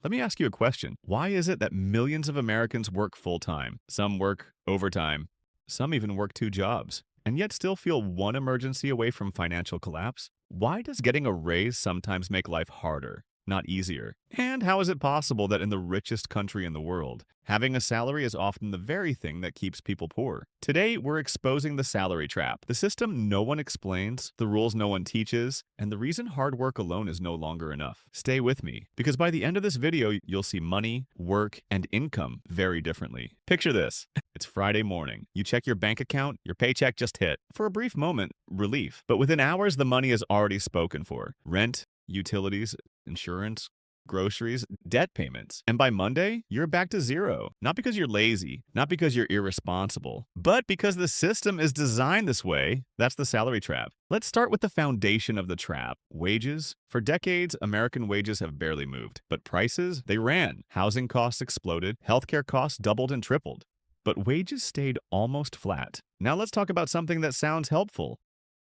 Let me ask you a question. Why is it that millions of Americans work full-time? Some work overtime. Some even work two jobs, and yet still feel one emergency away from financial collapse? Why does getting a raise sometimes make life harder, not easier? And how is it possible that in the richest country in the world, having a salary is often the very thing that keeps people poor? Today, we're exposing the salary trap, the system no one explains, the rules no one teaches, and the reason hard work alone is no longer enough. Stay with me, because by the end of this video, you'll see money, work, and income very differently. Picture this. It's Friday morning. You check your bank account, your paycheck just hit. For a brief moment, relief. But within hours, the money is already spoken for. Rent, utilities, insurance, groceries, debt payments. And by Monday, you're back to zero. Not because you're lazy, not because you're irresponsible, but because the system is designed this way. That's the salary trap. Let's start with the foundation of the trap. Wages. For decades, American wages have barely moved. But prices, they ran. Housing costs exploded. Healthcare costs doubled and tripled. But wages stayed almost flat. Now let's talk about something that sounds helpful.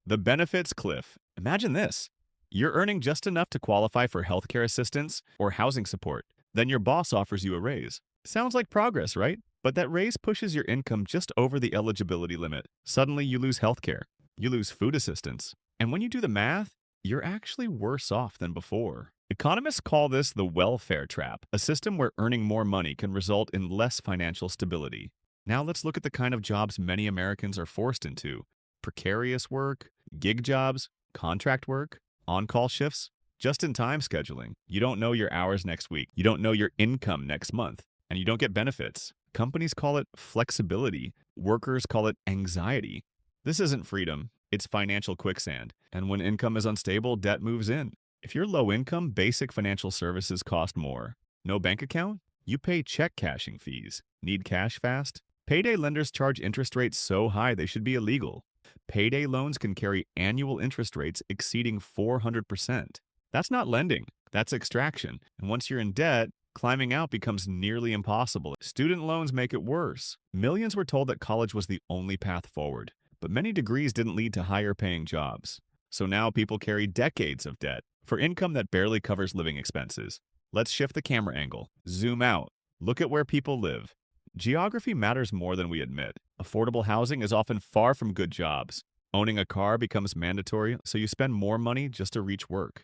The benefits cliff. Imagine this. You're earning just enough to qualify for healthcare assistance or housing support. Then your boss offers you a raise. Sounds like progress, right? But that raise pushes your income just over the eligibility limit. Suddenly you lose healthcare. You lose food assistance. And when you do the math, you're actually worse off than before. Economists call this the welfare trap, a system where earning more money can result in less financial stability. Now let's look at the kind of jobs many Americans are forced into. Precarious work, gig jobs, contract work, on-call shifts, just-in-time scheduling. You don't know your hours next week. You don't know your income next month. And you don't get benefits. Companies call it flexibility. Workers call it anxiety. This isn't freedom. It's financial quicksand. And when income is unstable, debt moves in. If you're low income, basic financial services cost more. No bank account? You pay check cashing fees. Need cash fast? Payday lenders charge interest rates so high they should be illegal. Payday loans can carry annual interest rates exceeding 400%. That's not lending, that's extraction. And once you're in debt, climbing out becomes nearly impossible. Student loans make it worse. Millions were told that college was the only path forward, but many degrees didn't lead to higher paying jobs. So now people carry decades of debt for income that barely covers living expenses. Let's shift the camera angle. Zoom out. Look at where people live. Geography matters more than we admit. Affordable housing is often far from good jobs. Owning a car becomes mandatory, so you spend more money just to reach work.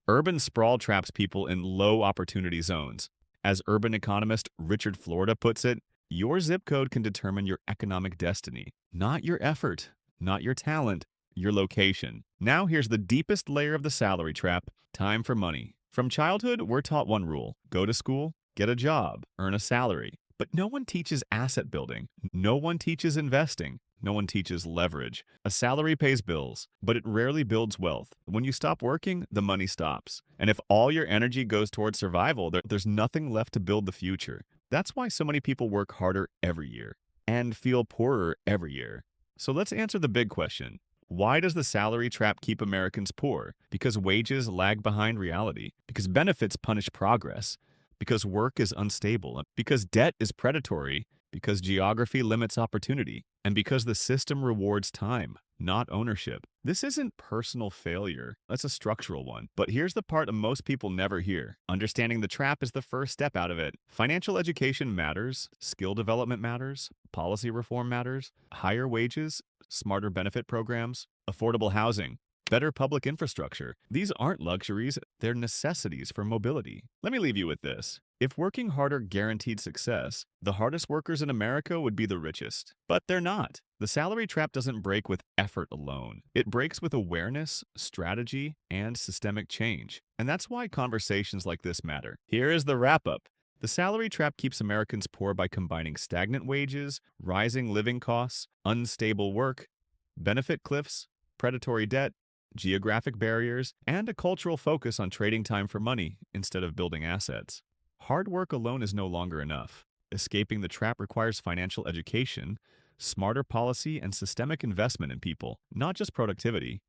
Urban sprawl traps people in low opportunity zones. As urban economist Richard Florida puts it, your zip code can determine your economic destiny, not your effort, not your talent, your location. Now here's the deepest layer of the salary trap: time for money. From childhood, we're taught one rule: go to school, get a job, earn a salary. But no one teaches asset building. No one teaches investing. No one teaches leverage. A salary pays bills, but it rarely builds wealth. When you stop working, the money stops. And if all your energy goes towards survival, there's nothing left to build the future. That's why so many people work harder every year and feel poorer every year. So let's answer the big question. Why does the salary trap keep Americans poor? Because wages lag behind reality. Because benefits punish progress. Because work is unstable, because debt is predatory, because geography limits opportunity, and because the system rewards time, not ownership. This isn't personal failure, that's a structural one. But here's the part that most people never hear. Understanding the trap is the first step out of it. Financial education matters, skill development matters, policy reform matters, higher wages, smarter benefit programs, affordable housing, better public infrastructure. These aren't luxuries, they're necessities for mobility. Let me leave you with this. If working harder guaranteed success, the hardest workers in America would be the richest. But they're not. The salary trap doesn't break with effort alone. It breaks with awareness, strategy, and systemic change. And that's why conversations like this matter. Here is the wrap-up. The salary trap keeps Americans poor by combining stagnant wages, rising living costs, unstable work, benefit cliffs, predatory debt, geographic barriers, and a cultural focus on trading time for money instead of building assets. Hard work alone is no longer enough. Escaping the trap requires financial education, smarter policy, and systemic investment in people, not just productivity.